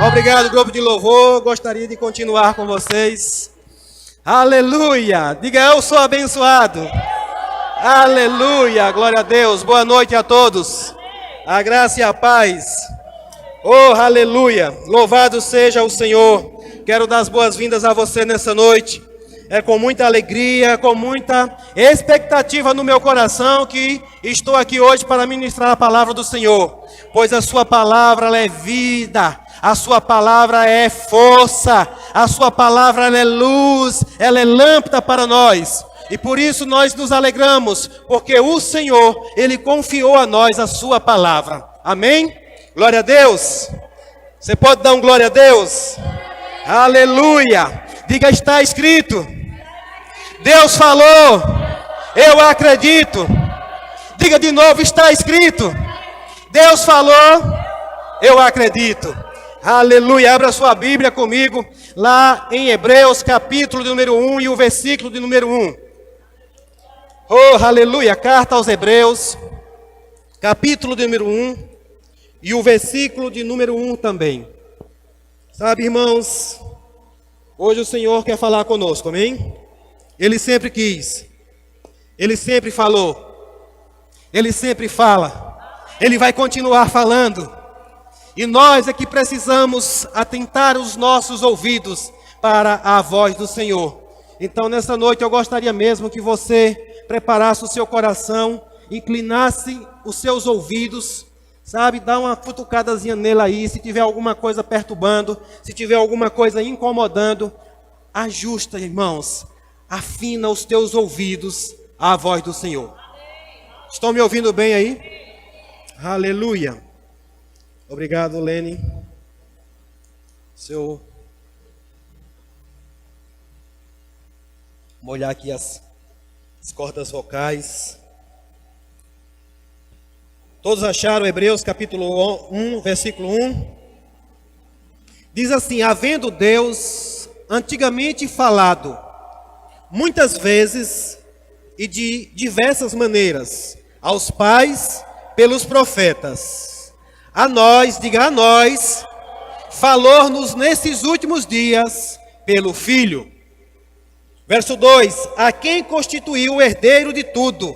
Obrigado, grupo de louvor. Gostaria de continuar com vocês. Aleluia! Diga, eu sou abençoado. Aleluia! Glória a Deus. Boa noite a todos. A graça e a paz. Oh, aleluia! Louvado seja o Senhor. Quero dar as boas-vindas a você nessa noite. É com muita alegria, com muita expectativa no meu coração que estou aqui hoje para ministrar a palavra do Senhor. Pois a sua palavra ela é vida, a sua palavra é força, a sua palavra ela é luz, ela é lâmpada para nós. E por isso nós nos alegramos, porque o Senhor, Ele confiou a nós a sua palavra. Amém? Glória a Deus. Você pode dar um glória a Deus? Aleluia. Diga, está escrito. Deus falou. Eu acredito. Diga de novo, está escrito. Deus falou. Eu acredito. Aleluia. Abra sua Bíblia comigo lá em Hebreus, capítulo de número 1 e o versículo de número 1. Oh, aleluia. Carta aos Hebreus, capítulo de número 1 e o versículo de número 1 também. Sabe, irmãos, hoje o Senhor quer falar conosco, amém? Ele sempre quis, Ele sempre falou, Ele sempre fala, Ele vai continuar falando. E nós é que precisamos atentar os nossos ouvidos para a voz do Senhor. Então nessa noite eu gostaria mesmo que você preparasse o seu coração, inclinasse os seus ouvidos, sabe, dá uma futucadazinha nele aí, se tiver alguma coisa perturbando, se tiver alguma coisa incomodando, ajusta, irmãos, afina os teus ouvidos à voz do Senhor. Estão me ouvindo bem aí? Aleluia. Obrigado, Lene. Seu molhar aqui as cordas vocais. Todos acharam Hebreus capítulo 1, versículo 1? Diz assim: havendo Deus antigamente falado, muitas vezes e de diversas maneiras, aos pais pelos profetas, a nós, diga a nós, falou-nos nesses últimos dias pelo Filho. Verso 2: a quem constituiu o herdeiro de tudo,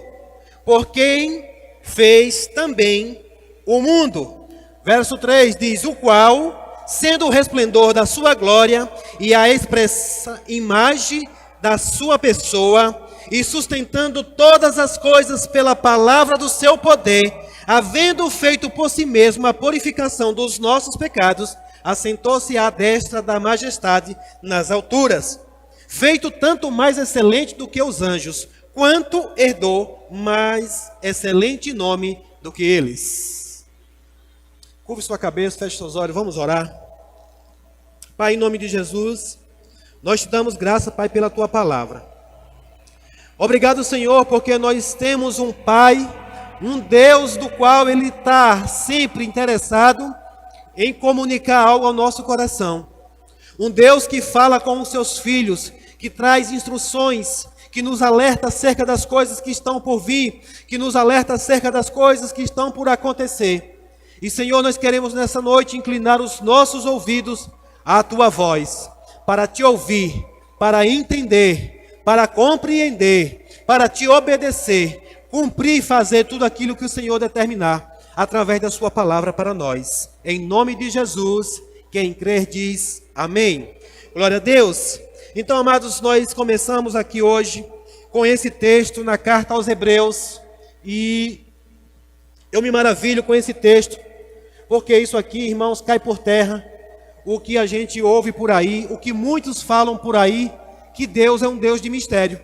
por quem fez também o mundo. Verso 3 diz: o qual, sendo o resplendor da sua glória e a expressa imagem da sua pessoa, e sustentando todas as coisas pela palavra do seu poder, havendo feito por si mesmo a purificação dos nossos pecados, assentou-se à destra da majestade nas alturas, feito tanto mais excelente do que os anjos, quanto herdou mais excelente nome do que eles. Curve sua cabeça, feche seus olhos, vamos orar. Pai, em nome de Jesus, nós te damos graça, Pai, pela tua palavra. Obrigado, Senhor, porque nós temos um Pai, um Deus do qual Ele está sempre interessado em comunicar algo ao nosso coração. Um Deus que fala com os seus filhos, que traz instruções, que nos alerta acerca das coisas que estão por vir, que nos alerta acerca das coisas que estão por acontecer. E, Senhor, nós queremos nessa noite inclinar os nossos ouvidos à tua voz, para te ouvir, para entender, para compreender, para te obedecer, cumprir e fazer tudo aquilo que o Senhor determinar, através da sua palavra para nós. Em nome de Jesus, quem crer diz amém. Glória a Deus. Então, amados, nós começamos aqui hoje com esse texto na carta aos Hebreus, e eu me maravilho com esse texto, porque isso aqui, irmãos, cai por terra o que a gente ouve por aí, o que muitos falam por aí, que Deus é um Deus de mistério.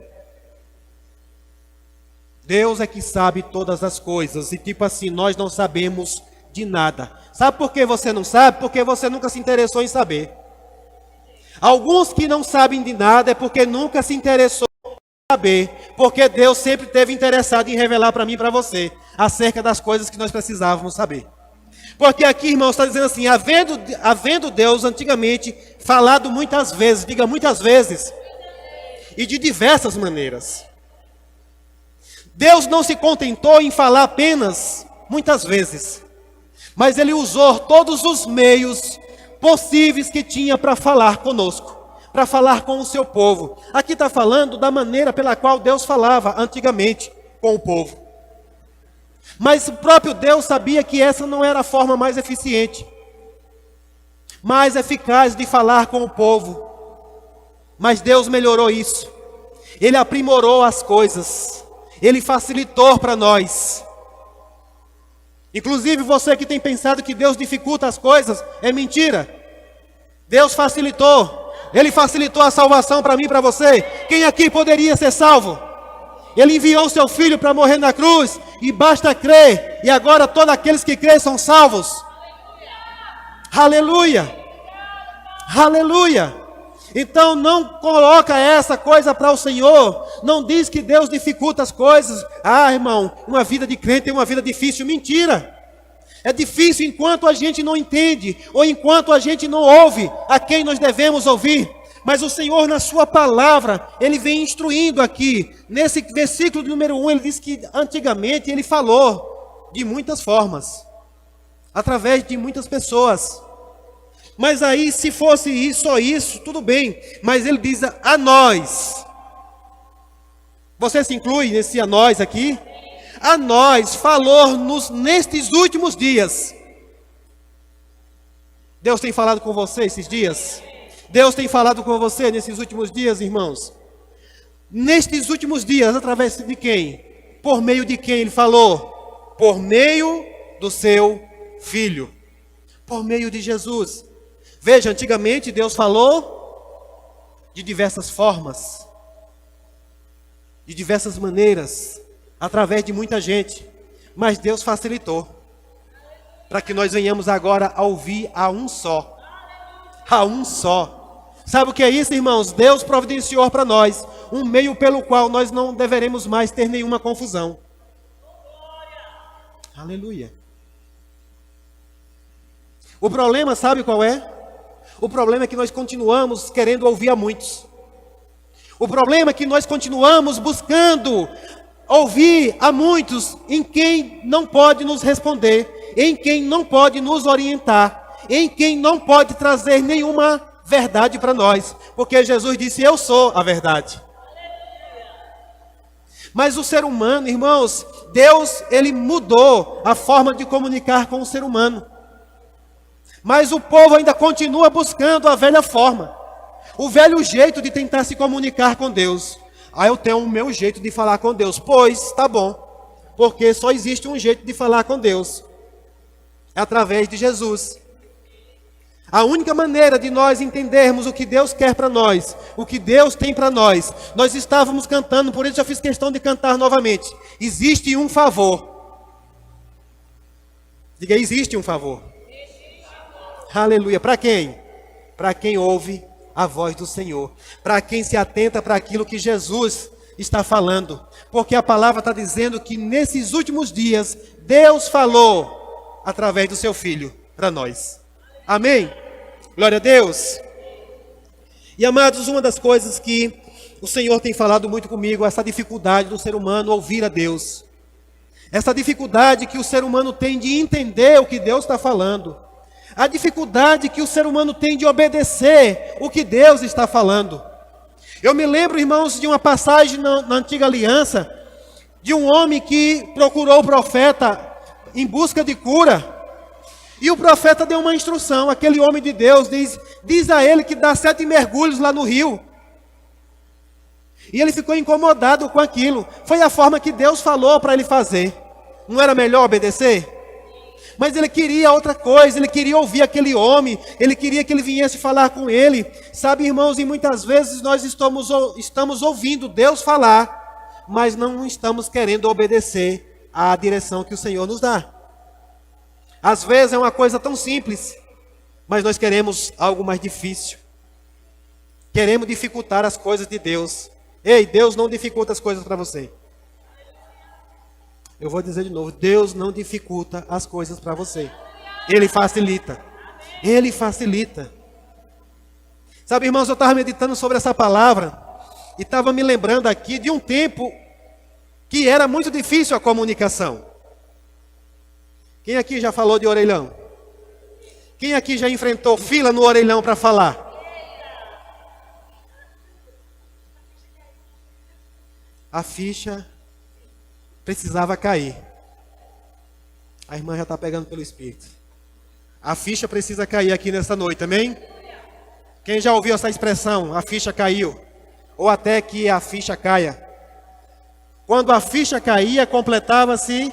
Deus é que sabe todas as coisas, e tipo assim, nós não sabemos de nada. Sabe por que você não sabe? Porque você nunca se interessou em saber. Alguns que não sabem de nada é porque nunca se interessou em saber, porque Deus sempre esteve interessado em revelar para mim e para você acerca das coisas que nós precisávamos saber. Porque aqui, irmãos, está dizendo assim: havendo Deus antigamente falado muitas vezes, diga muitas vezes, e de diversas maneiras. Deus não se contentou em falar apenas muitas vezes, mas Ele usou todos os meios possíveis que tinha para falar conosco, para falar com o seu povo. Aqui está falando da maneira pela qual Deus falava antigamente com o povo. Mas o próprio Deus sabia que essa não era a forma mais eficiente, mais eficaz de falar com o povo. Mas Deus melhorou isso. Ele aprimorou as coisas. Ele facilitou para nós. Inclusive você que tem pensado que Deus dificulta as coisas, é mentira. Deus facilitou. Ele facilitou a salvação para mim e para você. Quem aqui poderia ser salvo? Ele enviou o seu filho para morrer na cruz, e basta crer, e agora todos aqueles que creem são salvos. Aleluia! Aleluia! Então não coloca essa coisa para o Senhor, não diz que Deus dificulta as coisas. Ah, irmão, uma vida de crente é uma vida difícil. Mentira! É difícil enquanto a gente não entende, ou enquanto a gente não ouve a quem nós devemos ouvir. Mas o Senhor, na sua palavra, Ele vem instruindo aqui. Nesse versículo número 1, Ele diz que antigamente Ele falou de muitas formas, através de muitas pessoas. Mas aí, se fosse isso, só isso, tudo bem. Mas Ele diz a nós. Você se inclui nesse a nós aqui? A nós falou-nos nestes últimos dias. Deus tem falado com você esses dias? Deus tem falado com você nesses últimos dias, irmãos? Nestes últimos dias, através de quem? Por meio de quem Ele falou? Por meio do seu Filho. Por meio de Jesus. Veja, antigamente Deus falou de diversas formas, de diversas maneiras, através de muita gente. Mas Deus facilitou, para que nós venhamos agora a ouvir a um só. A um só. Sabe o que é isso, irmãos? Deus providenciou para nós um meio pelo qual nós não deveremos mais ter nenhuma confusão. Aleluia. O problema, sabe qual é? O problema é que nós continuamos querendo ouvir a muitos. O problema é que nós continuamos buscando ouvir a muitos em quem não pode nos responder, em quem não pode nos orientar, em quem não pode trazer nenhuma verdade para nós, porque Jesus disse: eu sou a verdade. Mas o ser humano, irmãos, Deus, Ele mudou a forma de comunicar com o ser humano. Mas o povo ainda continua buscando a velha forma, o velho jeito de tentar se comunicar com Deus. Ah, eu tenho o meu jeito de falar com Deus. Pois, tá bom, porque só existe um jeito de falar com Deus, é através de Jesus. A única maneira de nós entendermos o que Deus quer para nós, o que Deus tem para nós, nós estávamos cantando, por isso eu fiz questão de cantar novamente. Existe um favor. Diga, existe um favor. Aleluia. Para quem? Para quem ouve a voz do Senhor. Para quem se atenta para aquilo que Jesus está falando. Porque a palavra está dizendo que nesses últimos dias, Deus falou através do seu Filho para nós. Amém? Glória a Deus. E amados, uma das coisas que o Senhor tem falado muito comigo é essa dificuldade do ser humano ouvir a Deus. Essa dificuldade que o ser humano tem de entender o que Deus está falando. A dificuldade que o ser humano tem de obedecer o que Deus está falando. Eu me lembro, irmãos, de uma passagem na Antiga Aliança, de um homem que procurou o profeta em busca de cura. E o profeta deu uma instrução, aquele homem de Deus diz a ele que dá 7 mergulhos lá no rio. E ele ficou incomodado com aquilo. Foi a forma que Deus falou para ele fazer. Não era melhor obedecer? Mas ele queria outra coisa, ele queria ouvir aquele homem, ele queria que ele viesse falar com ele. Sabe, irmãos, e muitas vezes nós estamos ouvindo Deus falar, mas não estamos querendo obedecer à direção que o Senhor nos dá. Às vezes é uma coisa tão simples, mas nós queremos algo mais difícil. Queremos dificultar as coisas de Deus. Ei, Deus não dificulta as coisas para você. Eu vou dizer de novo, Deus não dificulta as coisas para você. Ele facilita. Ele facilita. Sabe, irmãos, eu estava meditando sobre essa palavra e estava me lembrando aqui de um tempo que era muito difícil a comunicação. Quem aqui já falou de orelhão? Quem aqui já enfrentou fila no orelhão para falar? A ficha precisava cair. A irmã já está pegando pelo Espírito. A ficha precisa cair aqui nessa noite, amém? Quem já ouviu essa expressão? A ficha caiu. Ou até que a ficha caia. Quando a ficha caía, completava-se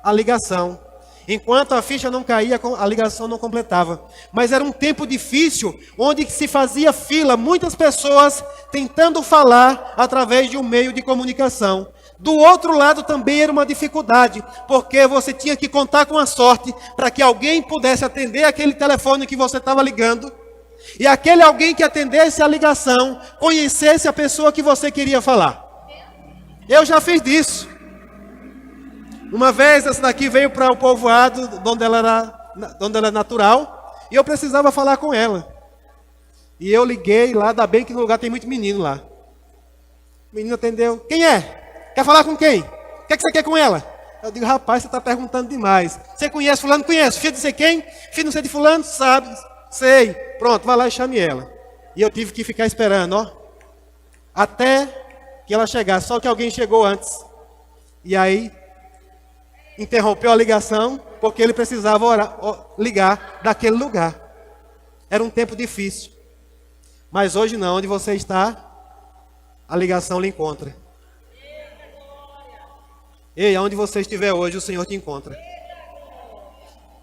a ligação. Enquanto a ficha não caía, a ligação não completava. Mas era um tempo difícil, onde se fazia fila, muitas pessoas tentando falar através de um meio de comunicação. Do outro lado também era uma dificuldade, porque você tinha que contar com a sorte para que alguém pudesse atender aquele telefone que você estava ligando, e aquele alguém que atendesse a ligação conhecesse a pessoa que você queria falar. Eu já fiz isso. Uma vez essa daqui veio para o povoado, onde ela era natural, e eu precisava falar com ela. E eu liguei lá, ainda bem que no lugar tem muito menino lá. O menino atendeu. Quem é? Quer falar com quem? O que você quer com ela? Eu digo, rapaz, você está perguntando demais. Você conhece fulano? Conheço. Filho de sei quem? Filho não sei de fulano? Sabe. Sei. Pronto, vai lá e chame ela. E eu tive que ficar esperando, ó. Até que ela chegasse. Só que alguém chegou antes. E aí interrompeu a ligação, porque ele precisava ligar daquele lugar. Era um tempo difícil. Mas hoje não, onde você está, a ligação lhe encontra. Ei, aonde você estiver hoje, o Senhor te encontra.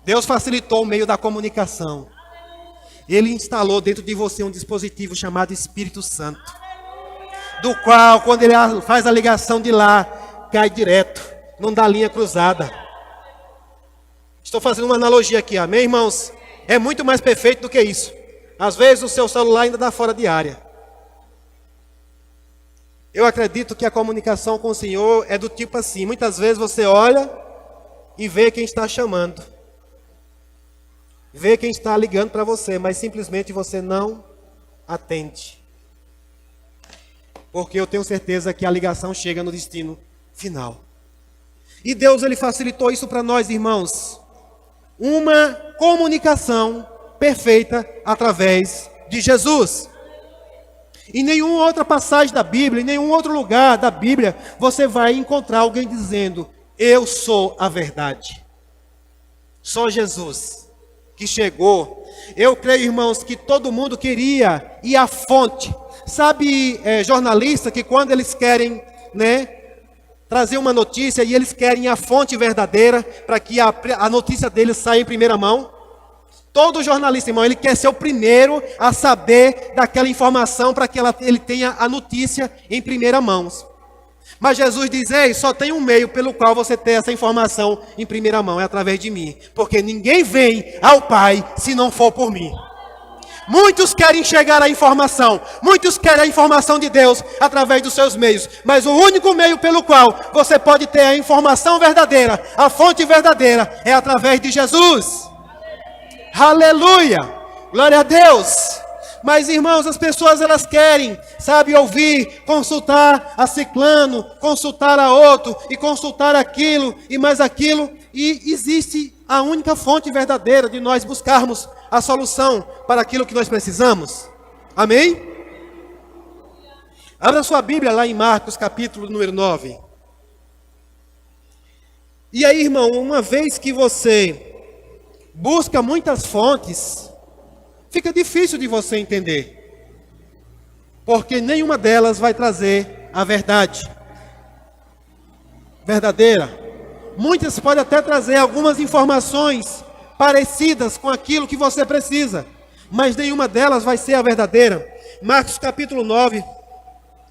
Deus facilitou o meio da comunicação. Ele instalou dentro de você um dispositivo chamado Espírito Santo, do qual, quando ele faz a ligação de lá, cai direto. Não dá linha cruzada. Estou fazendo uma analogia aqui, amém, irmãos? É muito mais perfeito do que isso. Às vezes o seu celular ainda dá fora de área. Eu acredito que a comunicação com o Senhor é do tipo assim. Muitas vezes você olha e vê quem está chamando. Vê quem está ligando para você, mas simplesmente você não atende. Porque eu tenho certeza que a ligação chega no destino final. E Deus, ele facilitou isso para nós, irmãos. Uma comunicação perfeita através de Jesus. Em nenhuma outra passagem da Bíblia, em nenhum outro lugar da Bíblia, você vai encontrar alguém dizendo, eu sou a verdade. Só Jesus que chegou. Eu creio, irmãos, que todo mundo queria ir à fonte. Sabe, jornalista que quando eles querem, trazer uma notícia e eles querem a fonte verdadeira para que a notícia deles saia em primeira mão. Todo jornalista, irmão, ele quer ser o primeiro a saber daquela informação para que ele tenha a notícia em primeira mão. Mas Jesus diz, ei, só tem um meio pelo qual você tem essa informação em primeira mão, é através de mim. Porque ninguém vem ao Pai se não for por mim. Muitos querem chegar à informação, muitos querem a informação de Deus através dos seus meios, mas o único meio pelo qual você pode ter a informação verdadeira, a fonte verdadeira, é através de Jesus. Aleluia! Glória a Deus! Mas, irmãos, as pessoas elas querem, sabe, ouvir, consultar a ciclano, consultar a outro, e consultar aquilo, e mais aquilo, e existe a única fonte verdadeira de nós buscarmos a solução para aquilo que nós precisamos. Amém? Abra sua Bíblia lá em Marcos, capítulo número 9. E aí, irmão, uma vez que você busca muitas fontes, fica difícil de você entender. Porque nenhuma delas vai trazer a verdade verdadeira. Muitas podem até trazer algumas informações parecidas com aquilo que você precisa, mas nenhuma delas vai ser a verdadeira. Marcos capítulo 9,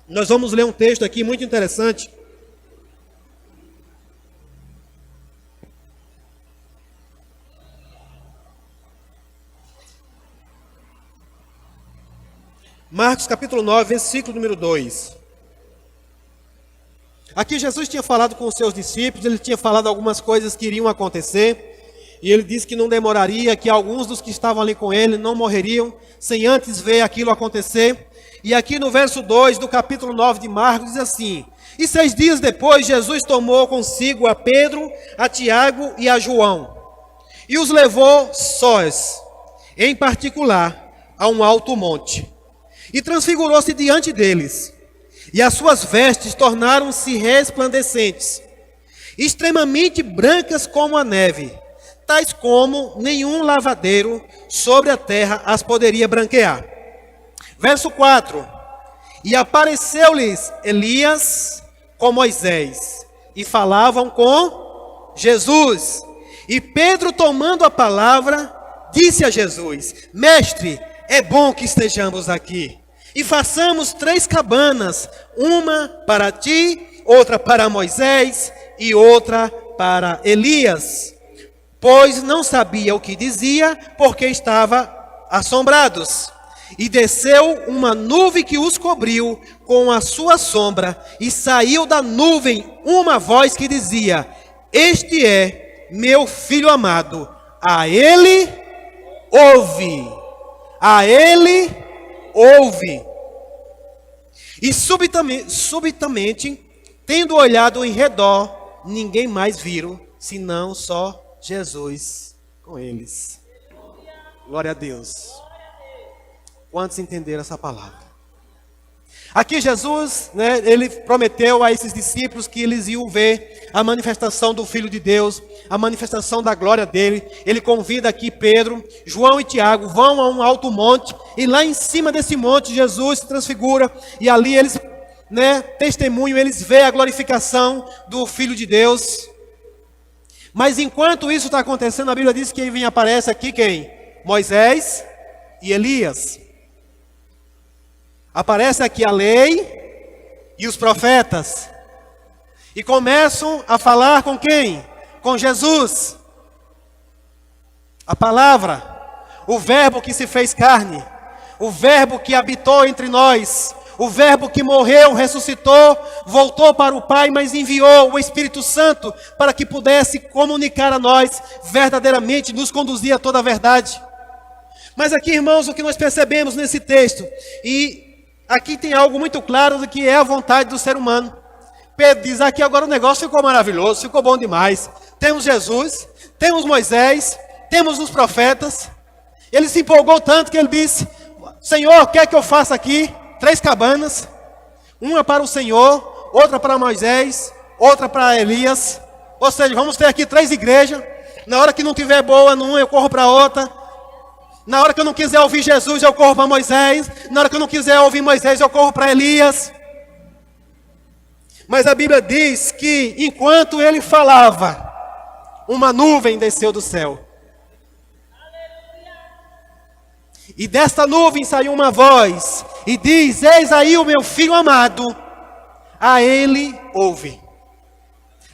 nós vamos ler um texto aqui muito interessante. Marcos capítulo 9, versículo número 2. Aqui Jesus tinha falado com os seus discípulos, ele tinha falado algumas coisas que iriam acontecer, e ele disse que não demoraria, que alguns dos que estavam ali com ele não morreriam, sem antes ver aquilo acontecer. E aqui no verso 2 do capítulo 9 de Marcos diz assim, e 6 dias depois Jesus tomou consigo a Pedro, a Tiago e a João, e os levou sós, em particular, a um alto monte, e transfigurou-se diante deles, e as suas vestes tornaram-se resplandecentes, extremamente brancas como a neve, tais como nenhum lavadeiro sobre a terra as poderia branquear. Verso 4: E apareceu-lhes Elias com Moisés, e falavam com Jesus. E Pedro, tomando a palavra, disse a Jesus: Mestre, é bom que estejamos aqui, e façamos 3 cabanas, uma para ti, outra para Moisés e outra para Elias. Pois não sabia o que dizia, porque estava assombrados. E desceu uma nuvem que os cobriu com a sua sombra, e saiu da nuvem uma voz que dizia: Este é meu filho amado, a ele ouve. A ele ouve. E subitamente, tendo olhado em redor, ninguém mais viram, senão só Jesus com eles. Glória a Deus. Quantos entenderam essa palavra? Aqui Jesus, ele prometeu a esses discípulos que eles iam ver a manifestação do Filho de Deus, a manifestação da glória dele. Ele convida aqui Pedro, João e Tiago, vão a um alto monte, e lá em cima desse monte Jesus se transfigura, e ali eles, testemunham, eles veem a glorificação do Filho de Deus. Mas enquanto isso está acontecendo, a Bíblia diz que quem aparece aqui, quem? Moisés e Elias. Aparece aqui a lei e os profetas. E começam a falar com quem? Com Jesus. A palavra, o verbo que se fez carne, o verbo que habitou entre nós, o verbo que morreu, ressuscitou, voltou para o Pai, mas enviou o Espírito Santo para que pudesse comunicar a nós verdadeiramente, nos conduzir a toda a verdade. Mas aqui, irmãos, o que nós percebemos nesse texto, e aqui tem algo muito claro do que é a vontade do ser humano. Pedro diz aqui: agora o negócio ficou maravilhoso, ficou bom demais. Temos Jesus, temos Moisés, temos os profetas. Ele se empolgou tanto que ele disse: Senhor, quer que eu faça aqui 3 cabanas? Uma para o Senhor, outra para Moisés, outra para Elias. Ou seja, vamos ter aqui 3 igrejas. Na hora que não tiver boa numa, eu corro para outra. Na hora que eu não quiser ouvir Jesus, eu corro para Moisés. Na hora que eu não quiser ouvir Moisés, eu corro para Elias. Mas a Bíblia diz que enquanto ele falava, uma nuvem desceu do céu. E desta nuvem saiu uma voz e diz: Eis aí o meu filho amado, a ele ouve.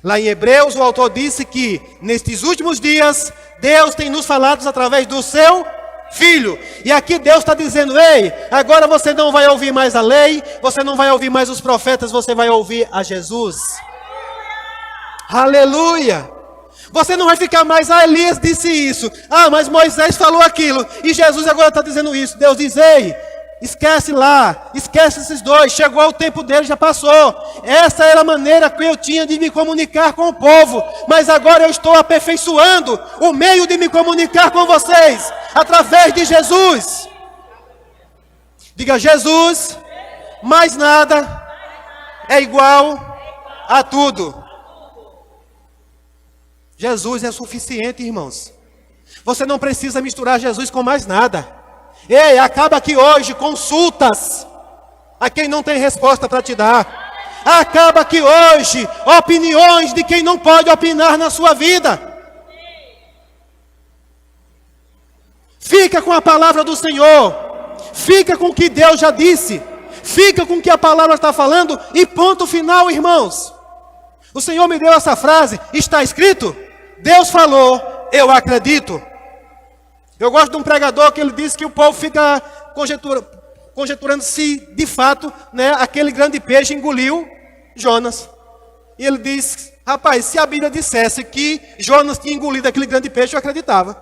Lá em Hebreus o autor disse que nestes últimos dias Deus tem nos falado através do seu Filho. E aqui Deus está dizendo: ei, agora você não vai ouvir mais a lei, você não vai ouvir mais os profetas, você vai ouvir a Jesus. Aleluia! Você não vai ficar mais: Elias disse isso, mas Moisés falou aquilo, e Jesus agora está dizendo isso. Deus diz: ei, esquece lá, esquece esses dois, chegou o tempo dele, já passou. Essa era a maneira que eu tinha de me comunicar com o povo, mas agora eu estou aperfeiçoando o meio de me comunicar com vocês, através de Jesus. Diga: Jesus, mais nada é igual a tudo. Jesus é suficiente, irmãos. Você não precisa misturar Jesus com mais nada. Ei, acaba aqui hoje consultas a quem não tem resposta para te dar. Acaba aqui hoje opiniões de quem não pode opinar na sua vida. Fica com a palavra do Senhor. Fica com o que Deus já disse. Fica com o que a palavra está falando. E ponto final, irmãos. O Senhor me deu essa frase: está escrito? Deus falou, eu acredito. Eu gosto de um pregador que ele diz que o povo fica conjecturando se de fato, aquele grande peixe engoliu Jonas. E ele diz: rapaz, se a Bíblia dissesse que Jonas tinha engolido aquele grande peixe, eu acreditava.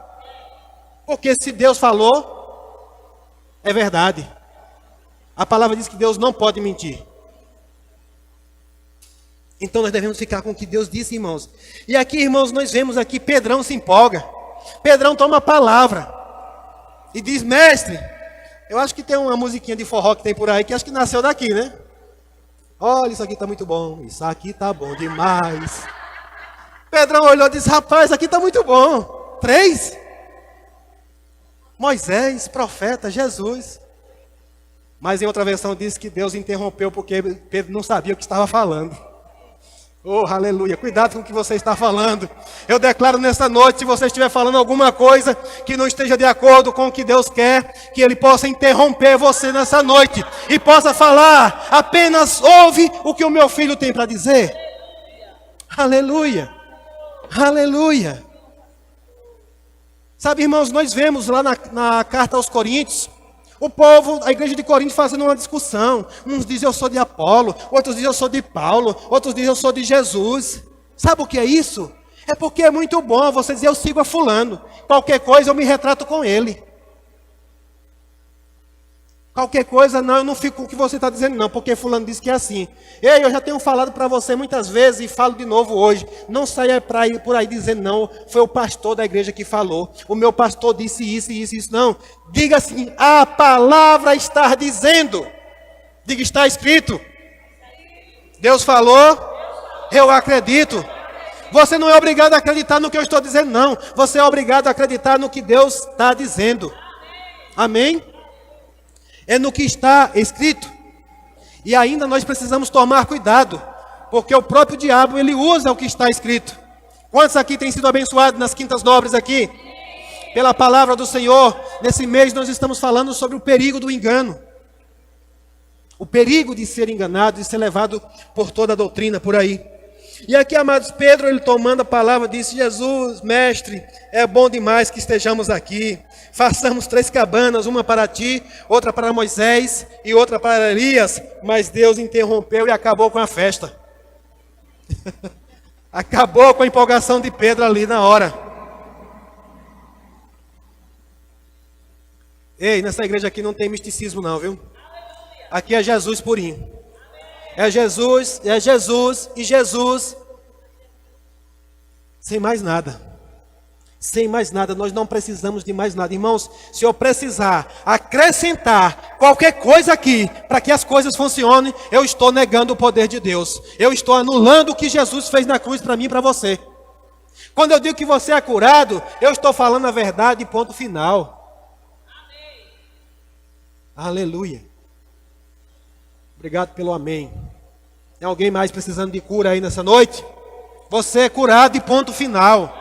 Porque se Deus falou, é verdade. A palavra diz que Deus não pode mentir. Então nós devemos ficar com o que Deus disse, irmãos. E aqui, irmãos, nós vemos aqui, Pedrão se empolga. Pedrão toma a palavra. e diz: mestre, eu acho que tem uma musiquinha de forró que tem por aí, que acho que nasceu daqui, né? Olha, isso aqui está muito bom, isso aqui está bom demais. Pedrão olhou e disse: rapaz, isso aqui está muito bom. 3? Moisés, profeta, Jesus. Mas em outra versão diz que Deus interrompeu porque Pedro não sabia o que estava falando. Oh, aleluia, cuidado com o que você está falando. Eu declaro nesta noite, se você estiver falando alguma coisa que não esteja de acordo com o que Deus quer, que Ele possa interromper você nessa noite e possa falar: apenas ouve o que o meu filho tem para dizer. Aleluia, aleluia. Sabe, irmãos, nós vemos lá na carta aos Coríntios, o povo, a igreja de Corinto fazendo uma discussão. Uns dizem: eu sou de Apolo, outros dizem: eu sou de Paulo, outros dizem: eu sou de Jesus. Sabe o que é isso? É porque é muito bom você dizer: eu sigo a fulano, qualquer coisa eu me retrato com ele. Qualquer coisa, não, eu não fico com o que você está dizendo não, porque fulano disse que é assim. Ei, eu já tenho falado para você muitas vezes e falo de novo hoje. Não saia por aí dizendo: não, foi o pastor da igreja que falou. O meu pastor disse isso, isso, isso. Não, diga assim: a palavra está dizendo. Diga: está escrito. Deus falou, eu acredito. Você não é obrigado a acreditar no que eu estou dizendo, não. Você é obrigado a acreditar no que Deus está dizendo. Amém? É no que está escrito. E ainda nós precisamos tomar cuidado, porque o próprio diabo, ele usa o que está escrito. Quantos aqui têm sido abençoados nas quintas nobres aqui? Pela palavra do Senhor. Nesse mês nós estamos falando sobre o perigo do engano. O perigo de ser enganado e ser levado por toda a doutrina por aí. E aqui, amados, Pedro, ele tomando a palavra, disse: Jesus, mestre, é bom demais que estejamos aqui. Façamos 3 cabanas, uma para ti, outra para Moisés e outra para Elias. Mas Deus interrompeu e acabou com a festa. Acabou com a empolgação de Pedro ali na hora. Ei, nessa igreja aqui não tem misticismo não, viu? Aqui é Jesus purinho. É Jesus e Jesus. Sem mais nada. Sem mais nada, nós não precisamos de mais nada. Irmãos, se eu precisar acrescentar qualquer coisa aqui, para que as coisas funcionem, eu estou negando o poder de Deus. Eu estou anulando o que Jesus fez na cruz para mim e para você. Quando eu digo que você é curado, eu estou falando a verdade, ponto final. Amém. Aleluia. Obrigado pelo amém. Tem alguém mais precisando de cura aí nessa noite? Você é curado e ponto final.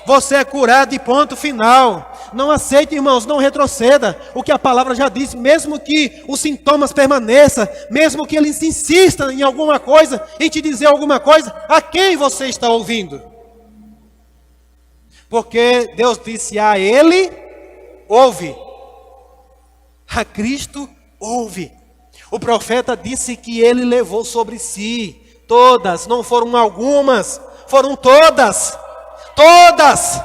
Você é curado e ponto final. Não aceite, irmãos, não retroceda. O que a palavra já disse, mesmo que os sintomas permaneçam, mesmo que eles insistam em alguma coisa, em te dizer alguma coisa, a quem você está ouvindo? Porque Deus disse: a Ele ouve, a Cristo ouve. O profeta disse que Ele levou sobre si todas, não foram algumas, foram todas. Todas,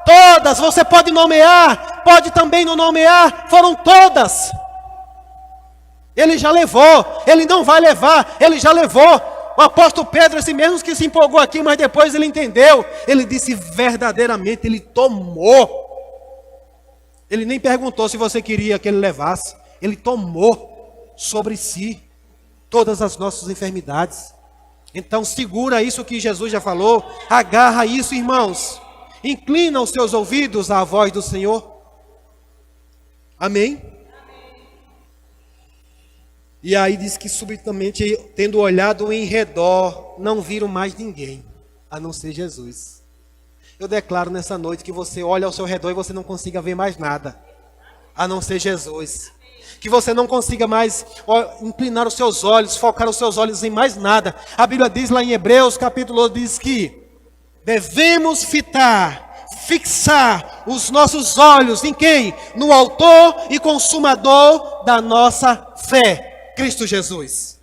todas, você pode nomear, pode também não nomear, foram todas. Ele já levou, ele não vai levar, ele já levou. O apóstolo Pedro, esse mesmo que se empolgou aqui, mas depois ele entendeu. Ele disse: verdadeiramente, ele tomou. Ele nem perguntou se você queria que ele levasse. Ele tomou sobre si todas as nossas enfermidades. Então segura isso que Jesus já falou, agarra isso, irmãos. Inclina os seus ouvidos à voz do Senhor. Amém? E aí diz que subitamente, tendo olhado em redor, não viram mais ninguém, a não ser Jesus. Eu declaro nessa noite que você olha ao seu redor e você não consiga ver mais nada, a não ser Jesus. Que você não consiga mais inclinar os seus olhos, focar os seus olhos em mais nada. A Bíblia diz lá em Hebreus, capítulo 11, diz que devemos fixar os nossos olhos em quem? No autor e consumador da nossa fé, Cristo Jesus.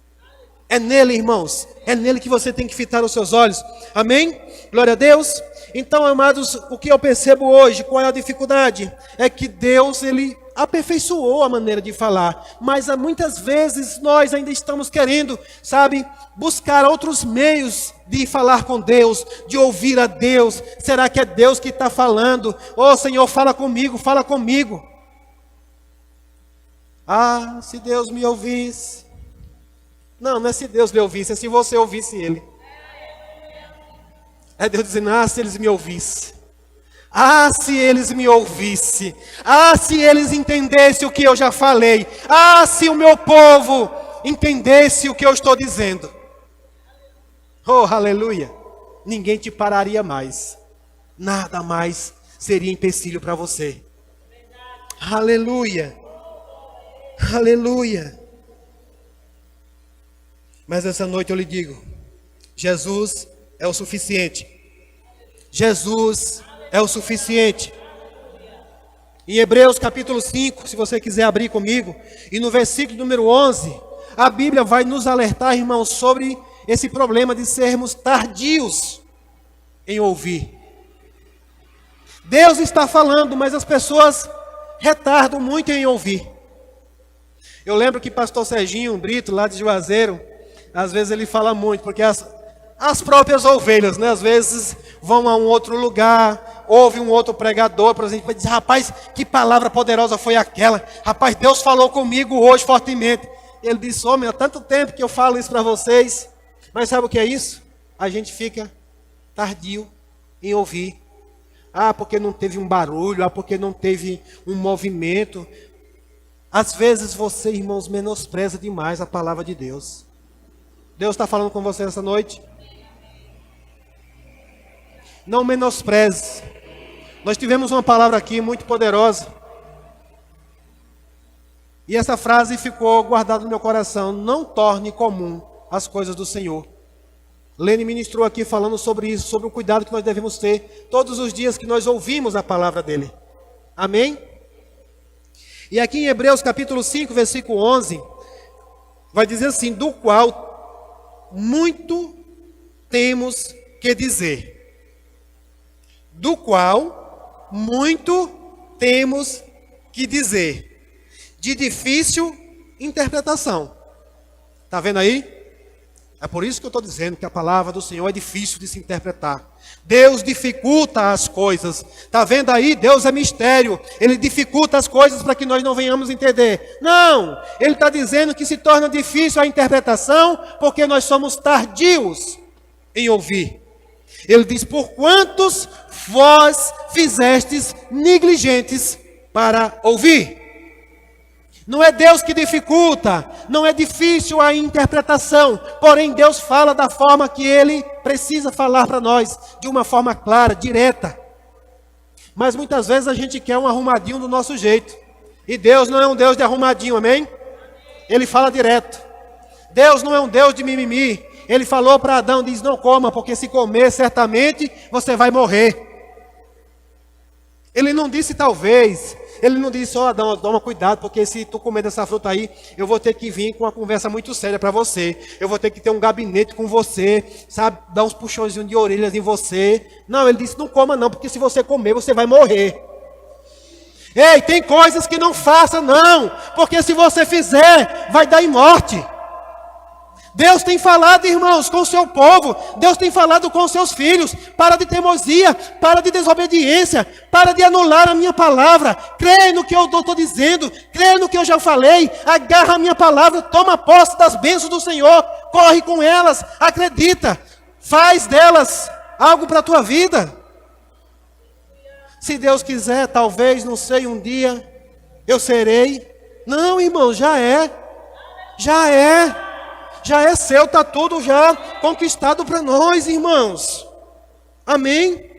É nele, irmãos, é nele que você tem que fitar os seus olhos. Amém? Glória a Deus. Então, amados, o que eu percebo hoje, qual é a dificuldade? É que Deus, Ele aperfeiçoou a maneira de falar, mas muitas vezes nós ainda estamos querendo, sabe, buscar outros meios de falar com Deus, de ouvir a Deus. Será que é Deus que está falando? Oh Senhor, fala comigo, fala comigo. Ah, se Deus me ouvisse. Não, não é se Deus lhe ouvisse, é se você ouvisse Ele. É Deus dizendo, ah, se eles me ouvissem. Ah, se eles me ouvissem. Ah, se eles entendessem o que eu já falei. Ah, se o meu povo entendesse o que eu estou dizendo. Oh, aleluia. Ninguém te pararia mais. Nada mais seria empecilho para você. Aleluia. Aleluia. Mas essa noite eu lhe digo, Jesus é o suficiente. Jesus é o suficiente. Em Hebreus capítulo 5, se você quiser abrir comigo, e no versículo número 11, a Bíblia vai nos alertar, irmãos, sobre esse problema de sermos tardios em ouvir. Deus está falando, mas as pessoas retardam muito em ouvir. Eu lembro que pastor Serginho Brito, lá de Juazeiro, às vezes ele fala muito, porque as próprias ovelhas, né? Às vezes vão a um outro lugar, ouve um outro pregador, por exemplo, e diz, rapaz, que palavra poderosa foi aquela. Rapaz, Deus falou comigo hoje fortemente. Ele disse, homem, há tanto tempo que eu falo isso para vocês. Mas sabe o que é isso? A gente fica tardio em ouvir. Ah, porque não teve um barulho, ah, porque não teve um movimento. Às vezes você, irmãos, menospreza demais a palavra de Deus. Deus está falando com você essa noite? Não menospreze. Nós tivemos uma palavra aqui muito poderosa. E essa frase ficou guardada no meu coração. Não torne comum as coisas do Senhor. Lene ministrou aqui falando sobre isso, sobre o cuidado que nós devemos ter todos os dias que nós ouvimos a palavra dele. Amém? E aqui em Hebreus capítulo 5, versículo 11, vai dizer assim, do qual muito temos que dizer. Do qual muito temos que dizer. De difícil interpretação. Está vendo aí? É por isso que eu estou dizendo que a palavra do Senhor é difícil de se interpretar. Deus dificulta as coisas. Está vendo aí? Deus é mistério. Ele dificulta as coisas para que nós não venhamos entender. Não! Ele está dizendo que se torna difícil a interpretação porque nós somos tardios em ouvir. Ele diz, por quantos vós fizestes negligentes para ouvir. Não é Deus que dificulta, não é difícil a interpretação, porém Deus fala da forma que Ele precisa falar para nós, de uma forma clara, direta. Mas muitas vezes a gente quer um arrumadinho do nosso jeito, e Deus não é um Deus de arrumadinho, amém? Ele fala direto. Deus não é um Deus de mimimi. Ele falou para Adão, diz, não coma, porque se comer certamente você vai morrer. Ele não disse talvez. Ele não disse, ó Adão, toma cuidado, porque se tu comer dessa fruta aí, eu vou ter que vir com uma conversa muito séria para você. Eu vou ter que ter um gabinete com você, sabe, dar uns puxõezinhos de orelhas em você. Não, ele disse, não coma não, porque se você comer, você vai morrer. Ei, tem coisas que não faça não, porque se você fizer, vai dar em morte. Deus tem falado, irmãos, com o seu povo. Deus tem falado com os seus filhos. Para de teimosia, para de desobediência, para de anular a minha palavra. Crê no que eu estou dizendo, crê no que eu já falei. Agarra a minha palavra, toma posse das bênçãos do Senhor. Corre com elas, acredita. Faz delas algo para a tua vida. Se Deus quiser, talvez, não sei, um dia eu serei. Não, irmão, já é. Já é. Já é seu, está tudo já conquistado para nós, irmãos. Amém?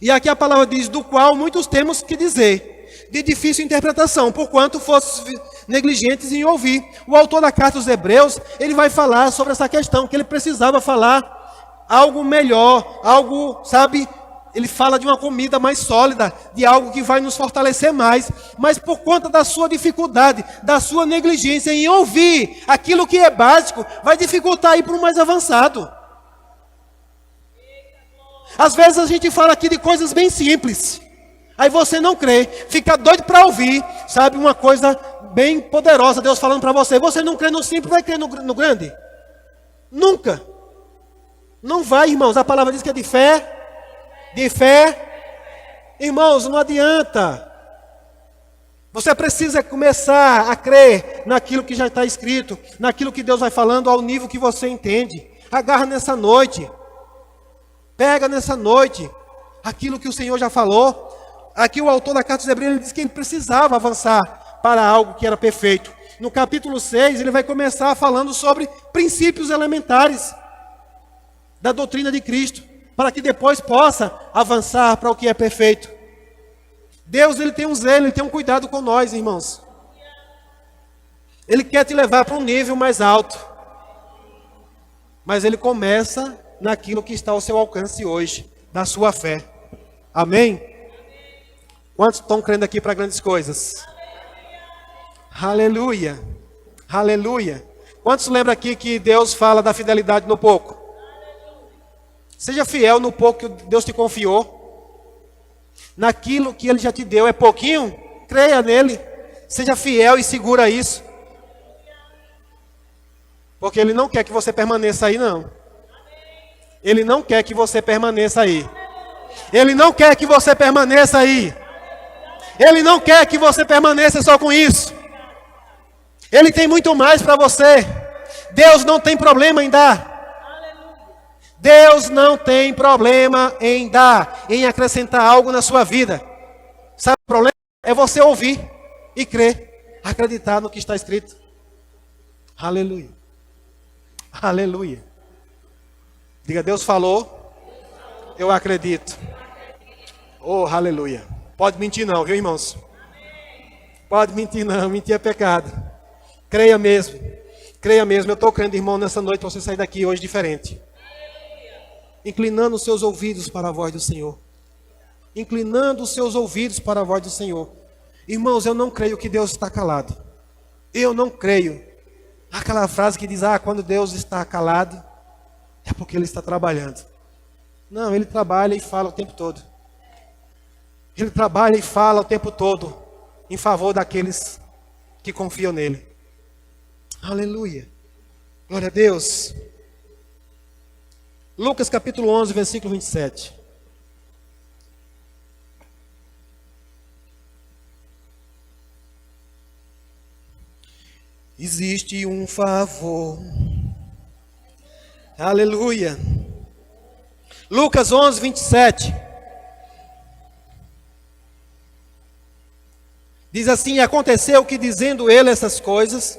E aqui a palavra diz, do qual muitos temos que dizer, de difícil interpretação, porquanto fossem negligentes em ouvir. O autor da carta aos Hebreus, ele vai falar sobre essa questão, que ele precisava falar algo melhor, algo, sabe, ele fala de uma comida mais sólida, de algo que vai nos fortalecer mais, mas por conta da sua dificuldade, da sua negligência em ouvir aquilo que é básico, vai dificultar ir para o mais avançado. Às vezes a gente fala aqui de coisas bem simples, aí você não crê, fica doido para ouvir, sabe, uma coisa bem poderosa, Deus falando para você, você não crê no simples, vai crer no grande? Nunca. Não vai, irmãos, a palavra diz que é de fé. De fé, irmãos, não adianta Você precisa começar a crer naquilo que já está escrito, naquilo que Deus vai falando ao nível que você entende. Agarra nessa noite. Pega nessa noite aquilo que o Senhor já falou. Aqui o autor da carta aos Hebreus, ele diz que ele precisava avançar para algo que era perfeito. No capítulo 6, ele vai começar falando sobre princípios elementares da doutrina de Cristo, para que depois possa avançar para o que é perfeito. Deus, ele tem um zelo, ele tem um cuidado com nós, irmãos. Ele quer te levar para um nível mais alto. Mas ele começa naquilo que está ao seu alcance hoje, da sua fé. Amém? Quantos estão crendo aqui para grandes coisas? Aleluia. Aleluia. Quantos lembram aqui que Deus fala da fidelidade no pouco? Seja fiel no pouco que Deus te confiou. Naquilo que Ele já te deu é pouquinho, creia nele. Seja fiel e segura isso. Porque Ele não quer que você permaneça aí, não. Ele não quer que você permaneça aí. Ele não quer que você permaneça aí. Ele não quer que você permaneça só com isso. Ele tem muito mais para você. Deus não tem problema em dar. Deus não tem problema em dar, em acrescentar algo na sua vida. Sabe o problema? É você ouvir e crer, acreditar no que está escrito. Aleluia. Aleluia. Diga, Deus falou, eu acredito. Oh, aleluia. Pode mentir não, viu, irmãos? Pode mentir não, mentir é pecado. Creia mesmo. Creia mesmo. Eu estou crendo, irmão, nessa noite para você sair daqui hoje diferente. Inclinando os seus ouvidos para a voz do Senhor. Inclinando os seus ouvidos para a voz do Senhor. Irmãos, eu não creio que Deus está calado. Eu não creio. Aquela frase que diz, quando Deus está calado, é porque Ele está trabalhando. Não, Ele trabalha e fala o tempo todo. Ele trabalha e fala o tempo todo em favor daqueles que confiam nele. Aleluia. Glória a Deus. Lucas capítulo 11, versículo 27. Existe um favor. Aleluia. Lucas 11, 27. Diz assim, aconteceu que dizendo ele estas coisas,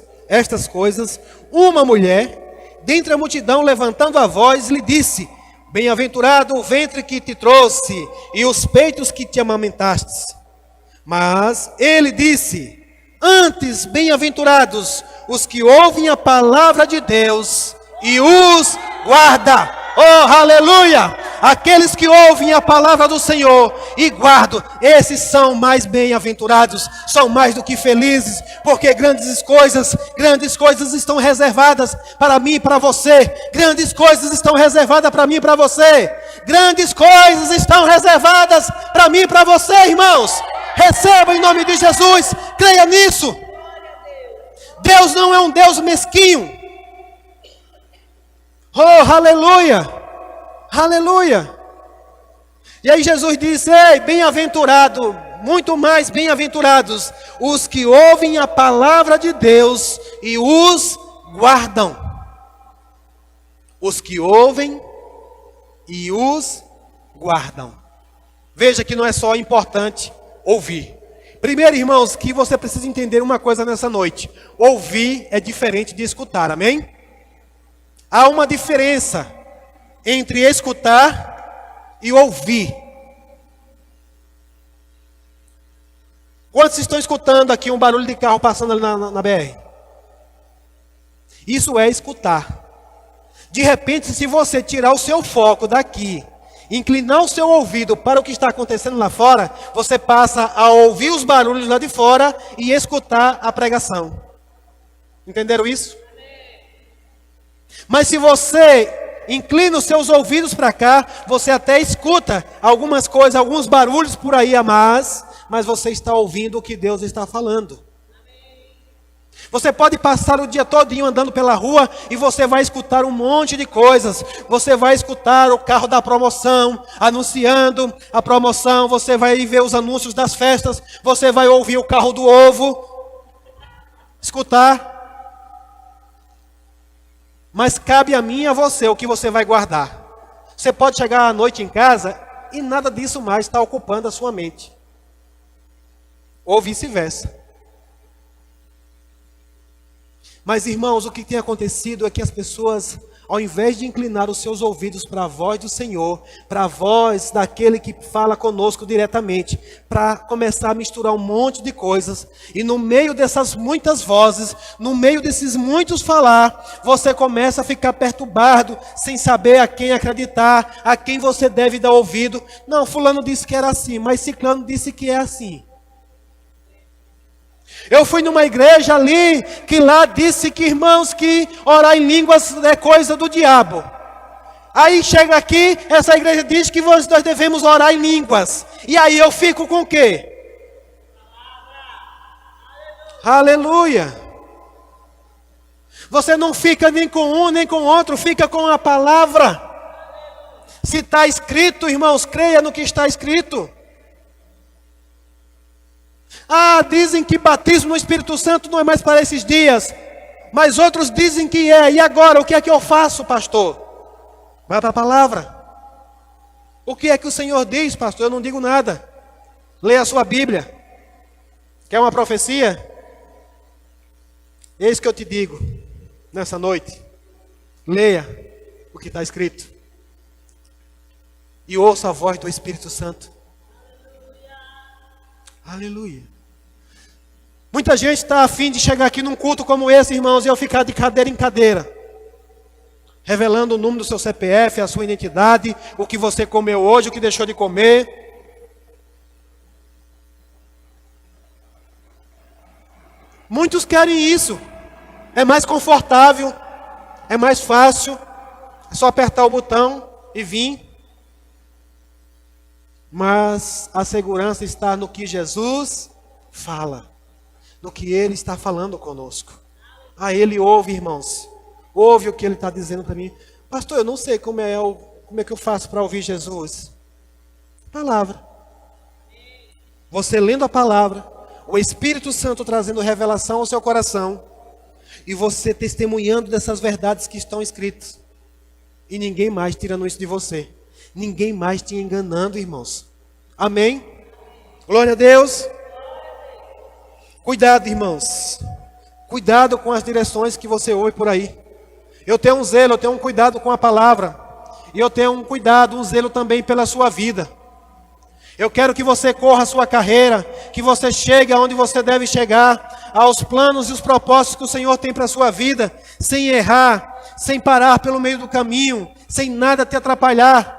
uma mulher, dentre a multidão, levantando a voz, lhe disse, bem-aventurado o ventre que te trouxe e os peitos que te amamentastes. Mas ele disse, antes bem-aventurados os que ouvem a palavra de Deus e os guarda. Oh, aleluia! Aqueles que ouvem a palavra do Senhor e guardam, esses são mais bem-aventurados, são mais do que felizes, porque grandes coisas estão reservadas para mim e para você. Grandes coisas estão reservadas para mim e para você. Grandes coisas estão reservadas para mim e para você, irmãos. Receba em nome de Jesus, creia nisso. Deus não é um Deus mesquinho. Oh, aleluia! Aleluia! E aí Jesus disse, ei, bem-aventurado, muito mais bem-aventurados, os que ouvem a palavra de Deus e os guardam. Os que ouvem e os guardam. Veja que não é só importante ouvir. Primeiro, irmãos, que você precisa entender uma coisa nessa noite. Ouvir é diferente de escutar, amém? Há uma diferença entre escutar e ouvir. Quantos estão escutando aqui um barulho de carro passando ali na BR? Isso é escutar. De repente, se você tirar o seu foco daqui, inclinar o seu ouvido para o que está acontecendo lá fora, você passa a ouvir os barulhos lá de fora e escutar a pregação. Entenderam isso? Mas se você inclina os seus ouvidos para cá, você até escuta algumas coisas, alguns barulhos por aí a mais, mas você está ouvindo o que Deus está falando. Você pode passar o dia todinho andando pela rua e você vai escutar um monte de coisas. Você vai escutar o carro da promoção anunciando a promoção. Você vai ver os anúncios das festas. Você vai ouvir o carro do ovo. Escutar. Mas cabe a mim e a você o que você vai guardar. Você pode chegar à noite em casa e nada disso mais está ocupando a sua mente. Ou vice-versa. Mas, irmãos, o que tem acontecido é que as pessoas, ao invés de inclinar os seus ouvidos para a voz do Senhor, para a voz daquele que fala conosco diretamente, para começar a misturar um monte de coisas, e no meio dessas muitas vozes, no meio desses muitos falar, você começa a ficar perturbado, sem saber a quem acreditar, a quem você deve dar ouvido. Não, fulano disse que era assim, mas ciclano disse que é assim. Eu fui numa igreja ali, que lá disse que, irmãos, que orar em línguas é coisa do diabo. Aí chega aqui, essa igreja diz que nós devemos orar em línguas. E aí eu fico com o quê? Aleluia. Você não fica nem com um, nem com outro, fica com a palavra. Se está escrito, irmãos, creia no que está escrito. Ah, dizem que batismo no Espírito Santo não é mais para esses dias. Mas outros dizem que é. E agora, o que é que eu faço, pastor? Vai para a palavra. O que é que o Senhor diz, pastor? Eu não digo nada. Leia a sua Bíblia. Quer uma profecia? Eis que eu te digo, nessa noite. Leia o que está escrito. E ouça a voz do Espírito Santo. Aleluia. Muita gente está a fim de chegar aqui num culto como esse, irmãos, e eu ficar de cadeira em cadeira, revelando o número do seu CPF, a sua identidade, o que você comeu hoje, o que deixou de comer. Muitos querem isso. É mais confortável, é mais fácil, é só apertar o botão e vir. Mas a segurança está no que Jesus fala, no que Ele está falando conosco. Ah, Ele ouve, irmãos, ouve o que Ele está dizendo para mim. Pastor, eu não sei como é que eu faço para ouvir Jesus. Palavra. Você lendo a palavra, o Espírito Santo trazendo revelação ao seu coração, e você testemunhando dessas verdades que estão escritas. E ninguém mais tirando isso de você. Ninguém mais te enganando, irmãos. Amém? Glória a Deus. Cuidado, irmãos. Cuidado com as direções que você ouve por aí. Eu tenho um zelo, eu tenho um cuidado com a palavra. E eu tenho um cuidado, um zelo também pela sua vida. Eu quero que você corra a sua carreira, que você chegue aonde você deve chegar, aos planos e os propósitos que o Senhor tem para a sua vida, sem errar, sem parar pelo meio do caminho, sem nada te atrapalhar.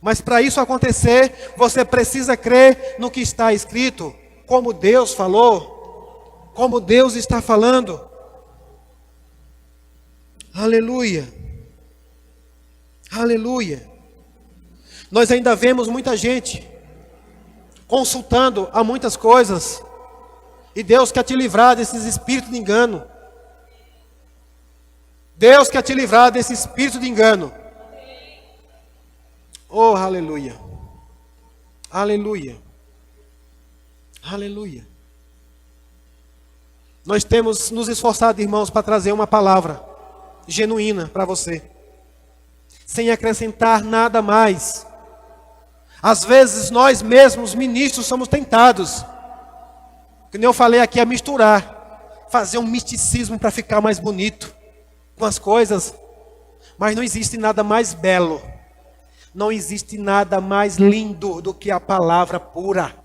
Mas para isso acontecer, você precisa crer no que está escrito, como Deus falou, como Deus está falando. Aleluia. Aleluia. Nós ainda vemos muita gente consultando a muitas coisas, e Deus quer te livrar desses espíritos de engano. Deus quer te livrar desse espírito de engano. Oh, aleluia. Aleluia. Aleluia. Nós temos nos esforçado, irmãos, para trazer uma palavra genuína para você, sem acrescentar nada mais. Às vezes nós mesmos, ministros, somos tentados, que nem eu falei aqui, a misturar, fazer um misticismo para ficar mais bonito com as coisas. Mas não existe nada mais belo, não existe nada mais lindo do que a palavra pura.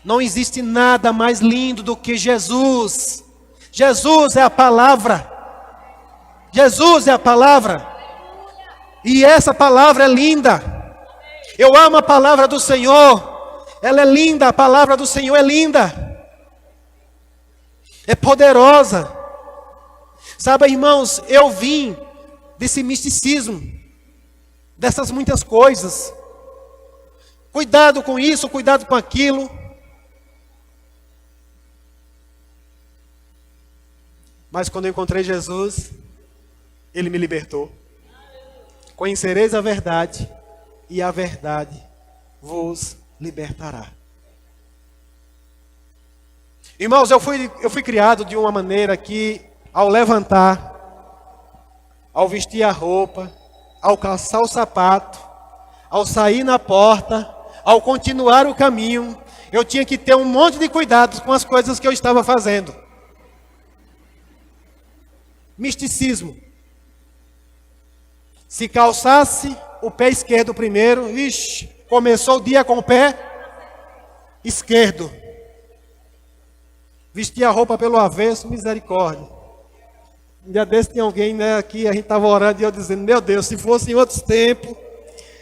Não existe nada mais lindo do que Jesus. Jesus é a palavra. Jesus é a palavra. E essa palavra é linda. Eu amo a palavra do Senhor. Ela é linda, a palavra do Senhor é linda. É poderosa. Sabe, irmãos, eu vim desse misticismo, dessas muitas coisas. Cuidado com isso, cuidado com aquilo. Mas quando eu encontrei Jesus, Ele me libertou. Conhecereis a verdade, e a verdade vos libertará. Irmãos, eu fui criado de uma maneira que, ao levantar, ao vestir a roupa, ao calçar o sapato, ao sair na porta, ao continuar o caminho, eu tinha que ter um monte de cuidados com as coisas que eu estava fazendo. Misticismo. Se calçasse o pé esquerdo primeiro, começou o dia com o pé esquerdo. Vestir a roupa pelo avesso, misericórdia. Um dia desse tinha alguém, né, aqui, a gente estava orando e eu dizendo, meu Deus, se fosse em outros tempos,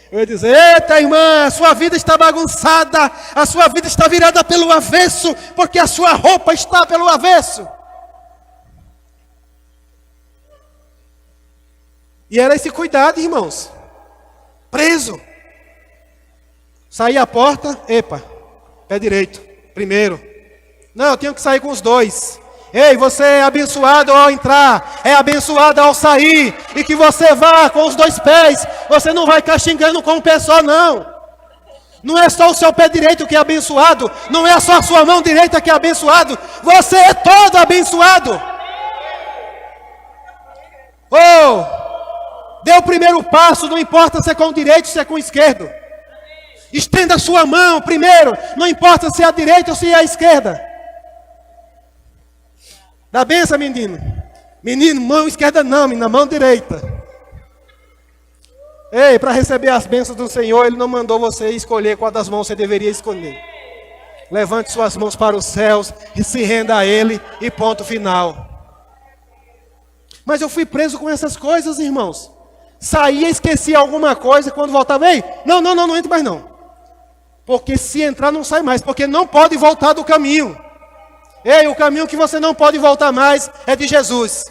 eu ia dizer, eita irmã, a sua vida está bagunçada, a sua vida está virada pelo avesso, porque a sua roupa está pelo avesso. E era esse cuidado, irmãos. Preso. Saí a porta, pé direito, primeiro. Não, eu tenho que sair com os dois. Ei, você é abençoado ao entrar, é abençoado ao sair, e que você vá com os dois pés, você não vai ficar xingando com um pé só, não. Não é só o seu pé direito que é abençoado, não é só a sua mão direita que é abençoado, você é todo abençoado. Dê o primeiro passo, não importa se é com o direito ou se é com o esquerdo. Estenda a sua mão primeiro, não importa se é a direita ou se é a esquerda. Dá benção, menino. Menino, mão esquerda não, menina, mão direita. Ei, para receber as bênçãos do Senhor, Ele não mandou você escolher qual das mãos você deveria escolher. Levante suas mãos para os céus e se renda a Ele e ponto final. Mas eu fui preso com essas coisas, irmãos. Saía, esquecia alguma coisa, quando voltava, ei, não entra mais não. Porque se entrar não sai mais, porque não pode voltar do caminho. Ei, o caminho que você não pode voltar mais é de Jesus.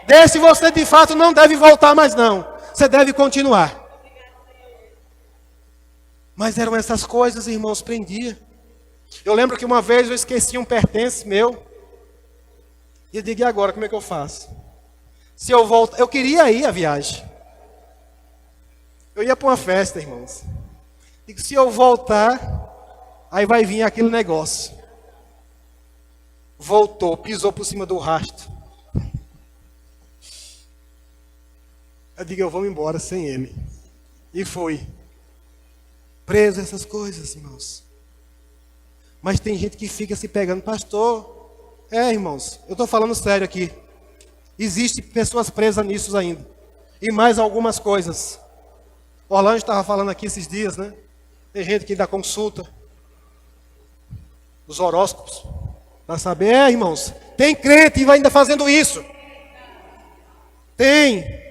Desse você de fato não deve voltar mais não. Você deve continuar. Mas eram essas coisas, irmãos, prendia. Eu lembro que uma vez eu esqueci um pertence meu. E eu digo, e agora, como é que eu faço? Se eu voltar, eu queria ir à viagem. Eu ia para uma festa, irmãos. Digo, se eu voltar, aí vai vir aquele negócio. Voltou, pisou por cima do rastro. Eu digo, eu vou embora sem ele. E fui. Preso a essas coisas, irmãos. Mas tem gente que fica se pegando, pastor. Irmãos, eu estou falando sério aqui. Existem pessoas presas nisso ainda. E mais algumas coisas. O Orlando estava falando aqui esses dias, né? Tem gente que dá consulta. Os horóscopos. Para saber, irmãos, tem crente e vai ainda fazendo isso. Tem.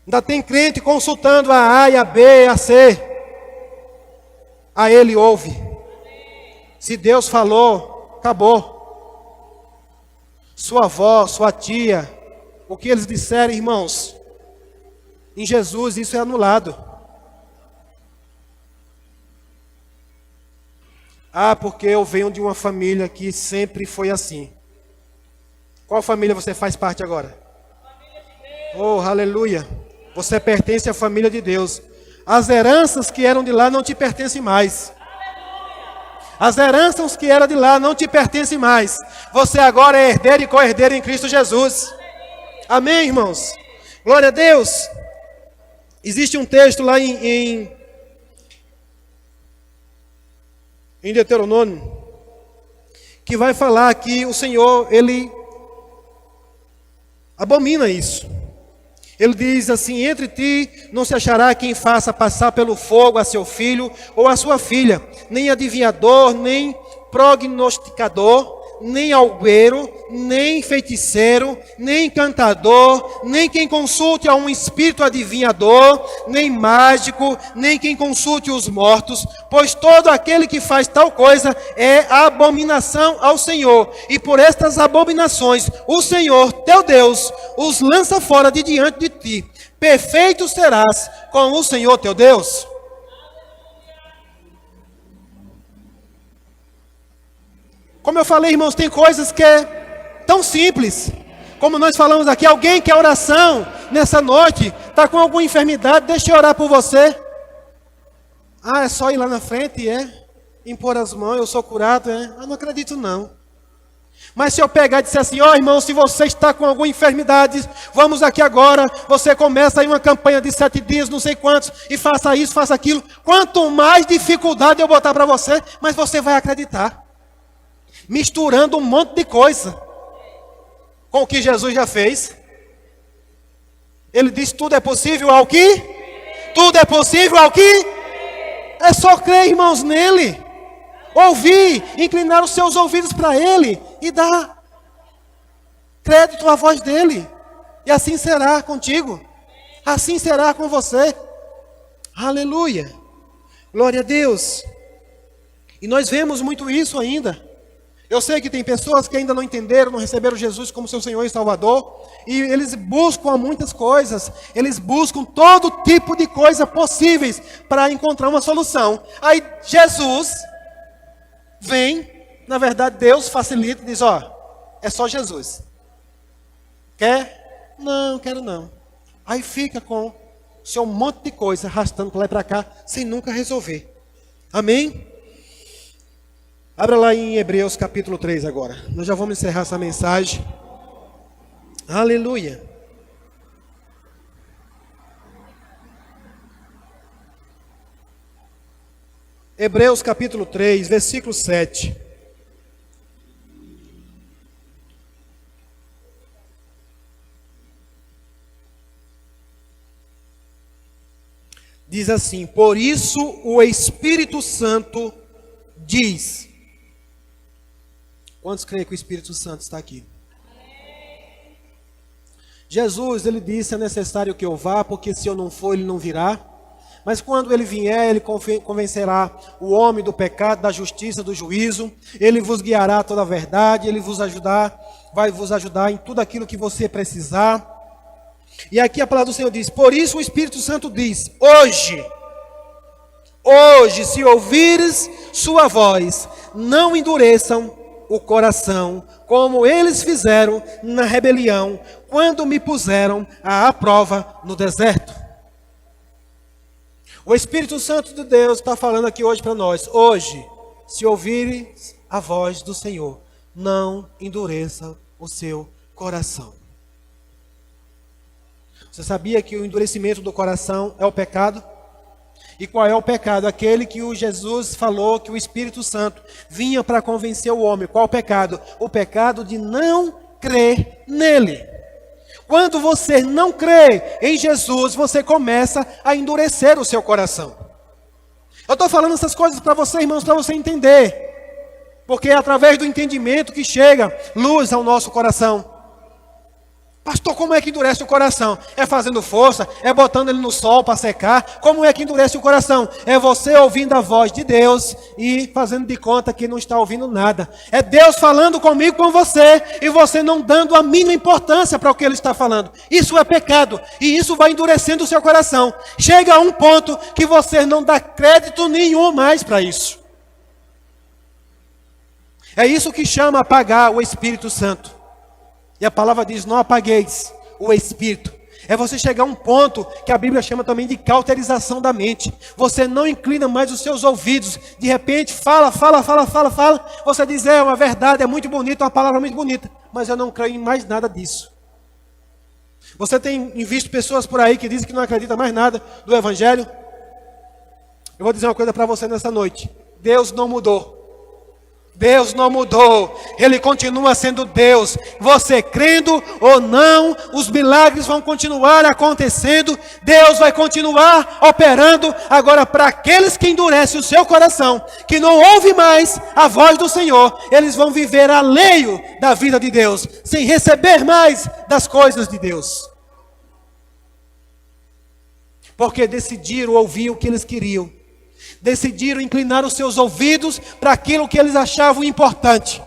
Ainda tem crente consultando a A e a B e a C. A ele ouve. Se Deus falou, acabou. Sua avó, sua tia, o que eles disserem, irmãos, em Jesus isso é anulado. Porque eu venho de uma família que sempre foi assim. Qual família você faz parte agora? Oh, aleluia. Você pertence à família de Deus. As heranças que eram de lá não te pertencem mais. As heranças que eram de lá não te pertencem mais. Você agora é herdeiro e co-herdeiro em Cristo Jesus. Amém, irmãos? Glória a Deus. Existe um texto lá em Deuteronômio, que vai falar que o Senhor, Ele abomina isso. Ele diz assim, entre ti não se achará quem faça passar pelo fogo a seu filho ou a sua filha, nem adivinhador, nem prognosticador, nem algoeiro, nem feiticeiro, nem encantador, nem quem consulte a um espírito adivinhador, nem mágico, nem quem consulte os mortos, pois todo aquele que faz tal coisa é abominação ao Senhor. E por estas abominações, o Senhor, teu Deus, os lança fora de diante de ti. Perfeito serás com o Senhor, teu Deus. Como eu falei, irmãos, tem coisas que é tão simples. Como nós falamos aqui, alguém quer oração nessa noite, está com alguma enfermidade, deixa eu orar por você. Ah, é só ir lá na frente, impor as mãos, eu sou curado, Eu não acredito não. Mas se eu pegar e disser assim, irmão, se você está com alguma enfermidade, vamos aqui agora, você começa aí uma campanha de 7 dias, não sei quantos, e faça isso, faça aquilo. Quanto mais dificuldade eu botar para você, mais você vai acreditar. Misturando um monte de coisa com o que Jesus já fez. Ele disse, tudo é possível ao que? Tudo é possível ao que? É só crer, irmãos, nele. Ouvir, inclinar os seus ouvidos para ele e dar crédito à voz dele. E assim será contigo. Assim será com você. Aleluia. Glória a Deus. E nós vemos muito isso ainda. Eu sei que tem pessoas que ainda não entenderam, não receberam Jesus como seu Senhor e Salvador. E eles buscam muitas coisas. Eles buscam todo tipo de coisa possíveis para encontrar uma solução. Aí Jesus vem, na verdade Deus facilita e diz, é só Jesus. Quer? Não, quero não. Aí fica com seu monte de coisa arrastando para lá e para cá, sem nunca resolver. Amém? Abra lá em Hebreus capítulo 3 agora. Nós já vamos encerrar essa mensagem. Aleluia. Hebreus capítulo 3, versículo 7. Diz assim, por isso o Espírito Santo diz. Quantos creem que o Espírito Santo está aqui? Jesus, ele disse, é necessário que eu vá, porque se eu não for, ele não virá. Mas quando ele vier, ele convencerá o homem do pecado, da justiça, do juízo. Ele vos guiará a toda a verdade, ele vai vos ajudar em tudo aquilo que você precisar. E aqui a palavra do Senhor diz, por isso o Espírito Santo diz, hoje, se ouvires sua voz, não endureçam o coração, como eles fizeram na rebelião, quando me puseram à prova no deserto. O Espírito Santo de Deus está falando aqui hoje para nós. Hoje, se ouvires a voz do Senhor, não endureça o seu coração. Você sabia que o endurecimento do coração é o pecado? E qual é o pecado? Aquele que o Jesus falou que o Espírito Santo vinha para convencer o homem. Qual o pecado? O pecado de não crer nele. Quando você não crê em Jesus, você começa a endurecer o seu coração. Eu estou falando essas coisas para você, irmãos, para você entender. Porque é através do entendimento que chega luz ao nosso coração. Pastor, como é que endurece o coração? É fazendo força? É botando ele no sol para secar? Como é que endurece o coração? É você ouvindo a voz de Deus e fazendo de conta que não está ouvindo nada. É Deus falando comigo, com você, e você não dando a mínima importância para o que Ele está falando. Isso é pecado, e isso vai endurecendo o seu coração. Chega a um ponto que você não dá crédito nenhum mais para isso. É isso que chama apagar o Espírito Santo. E a palavra diz, não apagueis o Espírito. É você chegar a um ponto que a Bíblia chama também de cauterização da mente. Você não inclina mais os seus ouvidos. De repente, fala. Você diz, é uma verdade, é muito bonita, uma palavra muito bonita. Mas eu não creio em mais nada disso. Você tem visto pessoas por aí que dizem que não acreditam mais nada do Evangelho? Eu vou dizer uma coisa para você nessa noite. Deus não mudou. Deus não mudou, Ele continua sendo Deus. Você crendo ou não, os milagres vão continuar acontecendo. Deus vai continuar operando. Agora, para aqueles que endurecem o seu coração, que não ouvem mais a voz do Senhor, eles vão viver alheio da vida de Deus, sem receber mais das coisas de Deus, porque decidiram ouvir o que eles queriam. Decidiram inclinar os seus ouvidos para aquilo que eles achavam importante,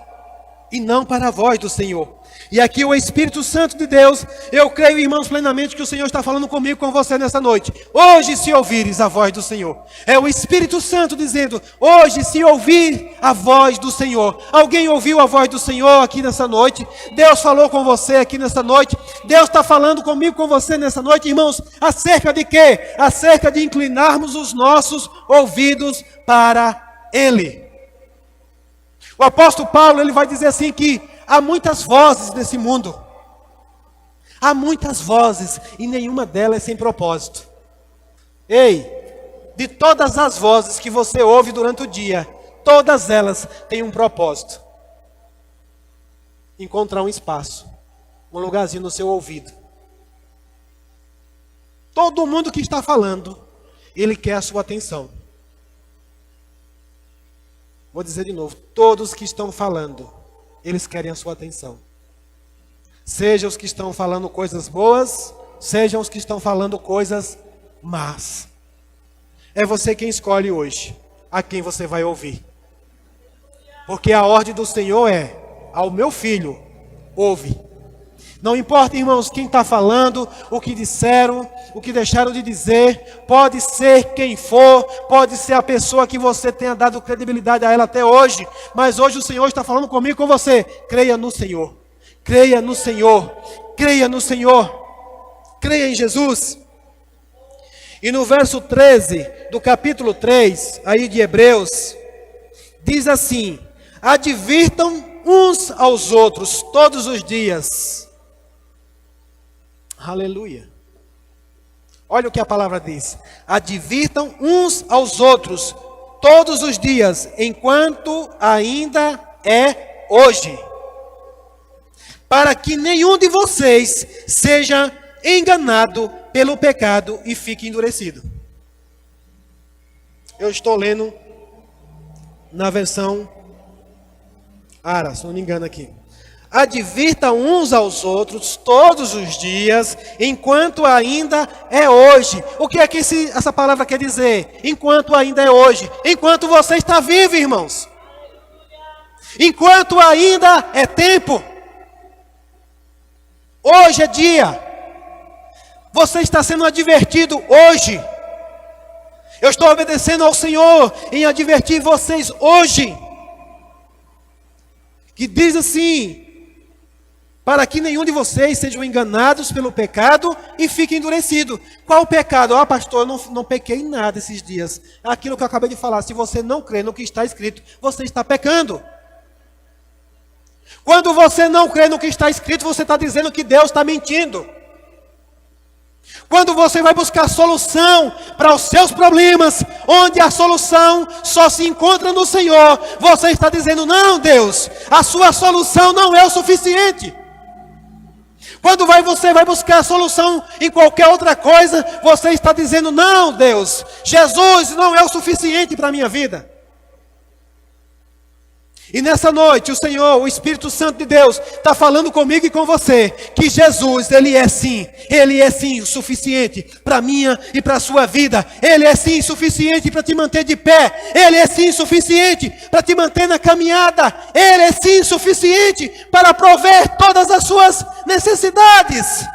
e não para a voz do Senhor. E aqui o Espírito Santo de Deus, eu creio, irmãos, plenamente que o Senhor está falando comigo, com você nessa noite. Hoje, se ouvires a voz do Senhor. É o Espírito Santo dizendo, hoje, se ouvir a voz do Senhor. Alguém ouviu a voz do Senhor aqui nessa noite? Deus falou com você aqui nessa noite? Deus está falando comigo, com você nessa noite, irmãos, acerca de quê? Acerca de inclinarmos os nossos ouvidos para Ele. O apóstolo Paulo, ele vai dizer assim que há muitas vozes nesse mundo. Há muitas vozes e nenhuma delas sem propósito. Ei, de todas as vozes que você ouve durante o dia, todas elas têm um propósito. Encontrar um espaço, um lugarzinho no seu ouvido. Todo mundo que está falando, ele quer a sua atenção. Vou dizer de novo, todos que estão falando, eles querem a sua atenção. Sejam os que estão falando coisas boas, sejam os que estão falando coisas más. É você quem escolhe hoje a quem você vai ouvir. Porque a ordem do Senhor é, ao meu filho, ouve. Não importa, irmãos, quem está falando, o que disseram, o que deixaram de dizer, pode ser quem for, pode ser a pessoa que você tenha dado credibilidade a ela até hoje, mas hoje o Senhor está falando comigo, com você. Creia no Senhor, creia no Senhor, creia no Senhor, creia em Jesus. E no verso 13 do capítulo 3, aí de Hebreus, diz assim: advirtam uns aos outros todos os dias. Aleluia. Olha o que a palavra diz. Advirtam uns aos outros todos os dias, enquanto ainda é hoje, para que nenhum de vocês seja enganado pelo pecado e fique endurecido. Eu estou lendo na versão Ara, se não me engano aqui. Advirta uns aos outros todos os dias, enquanto ainda é hoje. O que é que essa palavra quer dizer? Enquanto ainda é hoje. Enquanto você está vivo, irmãos. Enquanto ainda é tempo. Hoje é dia. Você está sendo advertido hoje. Eu estou obedecendo ao Senhor em advertir vocês hoje. Que diz assim: para que nenhum de vocês sejam enganados pelo pecado e fiquem endurecidos. Qual o pecado? Pastor, eu não pequei em nada esses dias. Aquilo que eu acabei de falar, se você não crê no que está escrito, você está pecando. Quando você não crê no que está escrito, você está dizendo que Deus está mentindo. Quando você vai buscar solução para os seus problemas, onde a solução só se encontra no Senhor, você está dizendo: não, Deus, a sua solução não é o suficiente. Quando você vai buscar a solução em qualquer outra coisa, você está dizendo: não, Deus, Jesus não é o suficiente para a minha vida. E nessa noite o Senhor, o Espírito Santo de Deus, está falando comigo e com você, que Jesus, Ele é sim o suficiente para a minha e para a sua vida. Ele é sim suficiente para te manter de pé. Ele é sim suficiente para te manter na caminhada. Ele é sim suficiente para prover todas as suas necessidades.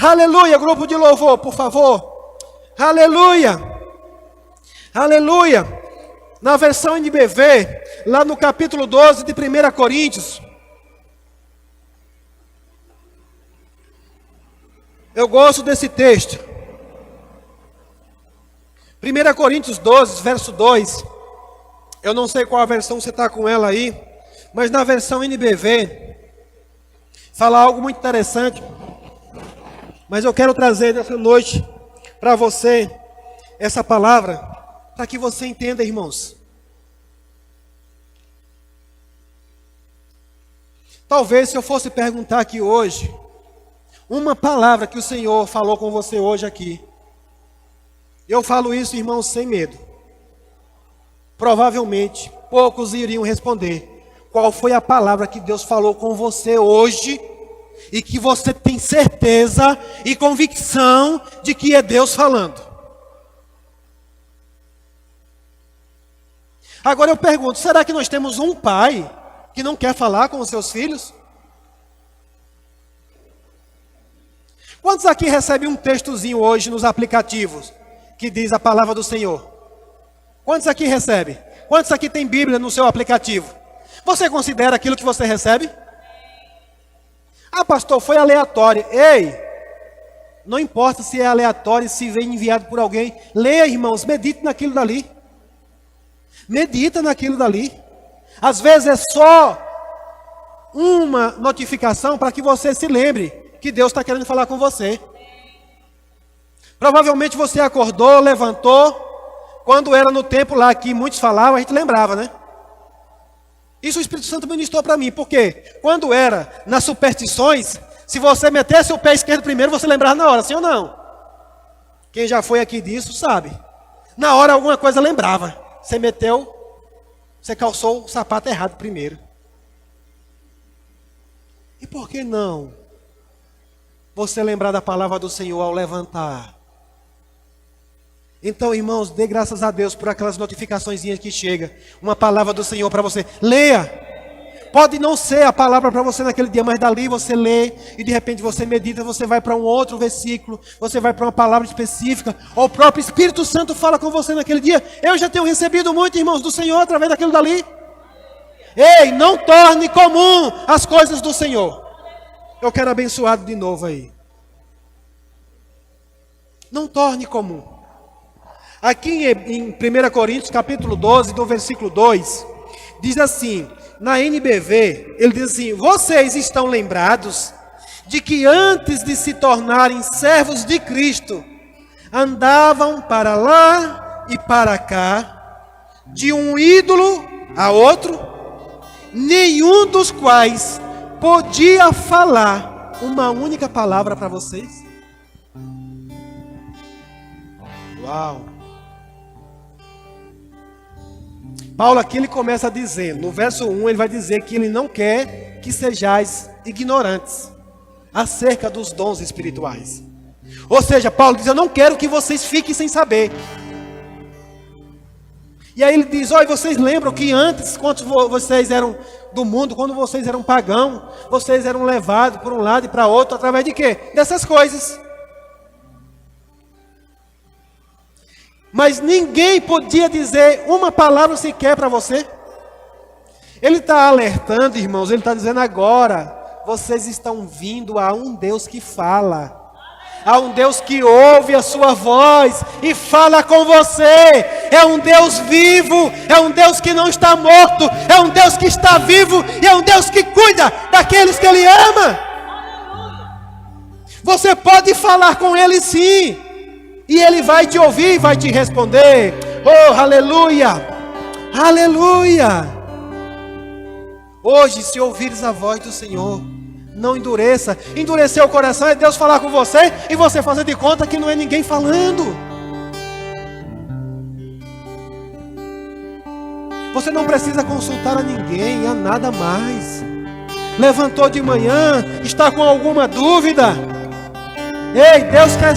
Aleluia, grupo de louvor, por favor. Aleluia, aleluia. Na versão NBV, lá no capítulo 12 de 1 Coríntios, eu gosto desse texto. 1 Coríntios 12, verso 2. Eu não sei qual a versão você está com ela aí, mas na versão NBV, fala algo muito interessante. Mas eu quero trazer nessa noite para você essa palavra, para que você entenda, irmãos. Talvez se eu fosse perguntar aqui hoje, uma palavra que o Senhor falou com você hoje aqui. Eu falo isso, irmãos, sem medo. Provavelmente, poucos iriam responder. Qual foi a palavra que Deus falou com você hoje, e que você tem certeza e convicção de que é Deus falando? Agora eu pergunto, será que nós temos um pai que não quer falar com os seus filhos? Quantos aqui recebem um textozinho hoje nos aplicativos que diz a palavra do Senhor? Quantos aqui recebem? Quantos aqui tem Bíblia no seu aplicativo? Você considera aquilo que você recebe? Ah, pastor, foi aleatório. Ei, não importa se é aleatório, se vem enviado por alguém. Leia, irmãos, medite naquilo dali. Medita naquilo dali. Às vezes é só uma notificação para que você se lembre que Deus está querendo falar com você. Provavelmente você acordou, levantou. Quando era no tempo lá que muitos falavam, a gente lembrava, né? Isso o Espírito Santo ministrou para mim. Por quê? Quando era nas superstições, se você metesse o pé esquerdo primeiro, você lembrava na hora, sim ou não? Quem já foi aqui disso sabe. Na hora alguma coisa lembrava. Você meteu, você calçou o sapato errado primeiro. E por que não você lembrar da palavra do Senhor ao levantar? Então, irmãos, dê graças a Deus por aquelas notificações que chega. Uma palavra do Senhor para você. Leia. Pode não ser a palavra para você naquele dia, mas dali você lê e de repente você medita, você vai para um outro versículo, você vai para uma palavra específica, ou o próprio Espírito Santo fala com você naquele dia. Eu já tenho recebido muito, irmãos, do Senhor através daquilo dali. Ei, não torne comum as coisas do Senhor. Eu quero abençoado de novo aí. Não torne comum. Aqui em 1 Coríntios capítulo 12, do versículo 2, diz assim, na NBV, ele diz assim: vocês estão lembrados de que antes de se tornarem servos de Cristo, andavam para lá e para cá, de um ídolo a outro, nenhum dos quais podia falar uma única palavra para vocês? Uau! Paulo aqui ele começa dizendo, no verso 1 ele vai dizer que ele não quer que sejais ignorantes acerca dos dons espirituais. Ou seja, Paulo diz, eu não quero que vocês fiquem sem saber. E aí ele diz, olha, vocês lembram que antes, quando vocês eram do mundo, quando vocês eram pagãos, vocês eram levados por um lado e para outro, através de quê? Dessas coisas. Mas ninguém podia dizer uma palavra sequer para você. Ele está alertando, irmãos, ele está dizendo agora, vocês estão vindo a um Deus que fala, a um Deus que ouve a sua voz e fala com você. É um Deus vivo, é um Deus que não está morto, é um Deus que está vivo e é um Deus que cuida daqueles que Ele ama. Você pode falar com Ele sim. E Ele vai te ouvir e vai te responder. Oh, aleluia! Aleluia! Hoje, se ouvires a voz do Senhor, não endureça. Endurecer o coração é Deus falar com você e você fazer de conta que não é ninguém falando. Você não precisa consultar a ninguém, a nada mais. Levantou de manhã, está com alguma dúvida? Ei, Deus quer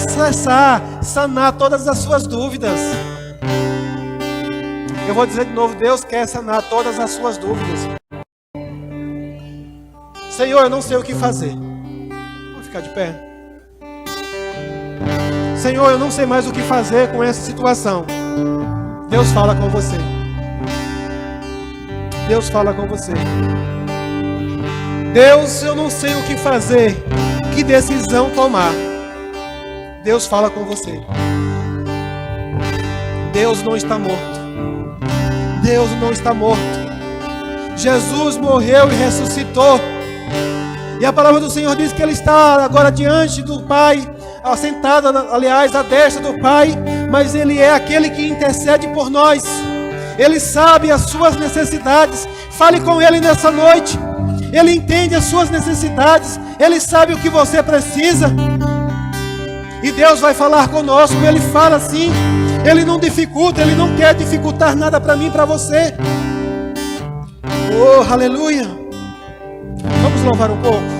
sanar todas as suas dúvidas. Eu vou dizer de novo, Deus quer sanar todas as suas dúvidas. Senhor, eu não sei o que fazer. Vamos ficar de pé. Senhor, eu não sei mais o que fazer com essa situação. Deus fala com você. Deus fala com você. Deus, eu não sei o que fazer. Que decisão tomar. Deus fala com você. Deus não está morto. Deus não está morto. Jesus morreu e ressuscitou. E a palavra do Senhor diz que Ele está agora diante do Pai, assentado, aliás, à destra do Pai, mas Ele é aquele que intercede por nós. Ele sabe as suas necessidades. Fale com Ele nessa noite. Ele entende as suas necessidades. Ele sabe o que você precisa. E Deus vai falar conosco. Ele fala assim. Ele não dificulta. Ele não quer dificultar nada para mim e para você. Oh, aleluia. Vamos louvar um pouco.